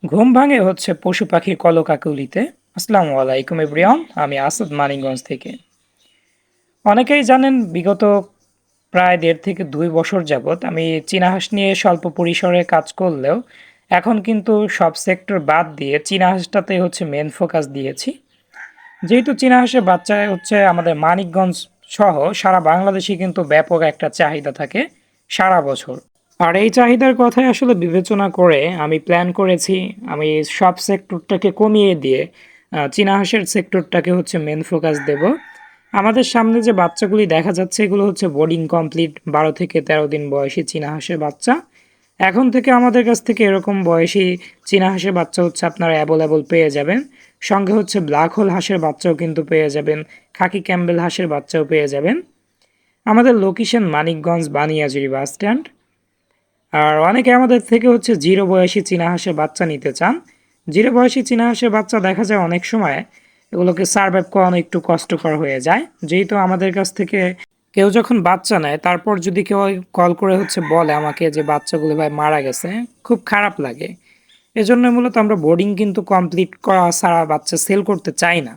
ঘুম ভাঙে হচ্ছে পশু পাখির কলকাকলিতে। আসসালামু আলাইকুম এভরিওয়ান, আমি আসাদ মানিকগঞ্জ থেকে। অনেকেই জানেন বিগত প্রায় ১.৫ থেকে ২ বছর যাবৎ আমি চীনা হাঁস নিয়ে স্বল্প পরিসরে কাজ করলেও এখন কিন্তু সব সেক্টর বাদ দিয়ে চীনা হাঁসটাতে হচ্ছে মেন ফোকাস দিয়েছি। যেহেতু চীনা হাঁসের বাচ্চায় হচ্ছে আমাদের মানিকগঞ্জ সহ সারা বাংলাদেশে কিন্তু ব্যাপক একটা চাহিদা থাকে সারা বছর। আর এই চাহিদার কথাই আসলে বিবেচনা করে আমি প্ল্যান করেছি আমি সব সেক্টরটাকে কমিয়ে দিয়ে চীনা হাঁসের সেক্টরটাকে হচ্ছে মেন ফোকাস দেব। আমাদের সামনে যে বাচ্চাগুলি দেখা যাচ্ছে এগুলো হচ্ছে বোর্ডিং কমপ্লিট ১২ থেকে ১৩ দিন বয়সী চীনা হাঁসের বাচ্চা। এখন থেকে আমাদের কাছ থেকে এরকম বয়সী চীনা হাঁসের বাচ্চা হচ্ছে আপনারা অ্যাভেলেবল পেয়ে যাবেন। সঙ্গে হচ্ছে ব্ল্যাক হোল হাঁসের বাচ্চাও কিন্তু পেয়ে যাবেন, খাকি ক্যাম্বেল হাঁসের বাচ্চাও পেয়ে যাবেন। আমাদের location Manikganj Baniajuri bus stand. আর অনেকে আমাদের থেকে হচ্ছে জিরো বয়সী চীনা হাঁসের বাচ্চা নিতে চান। জিরো বয়সী চীনা হাঁসের বাচ্চা দেখা যায় অনেক সময় এগুলোকে সার্ভাইভ করানো একটু কষ্টকর হয়ে যায়। যেহেতু আমাদের কাছ থেকে কেউ যখন বাচ্চা নেয় তারপর যদি কেউ কল করে হচ্ছে বলে আমাকে যে বাচ্চাগুলো ভাই মারা গেছে, খুব খারাপ লাগে। এজন্য মূলত আমরা বোর্ডিং কিন্তু কমপ্লিট করা ছাড়া বাচ্চা সেল করতে চাই না।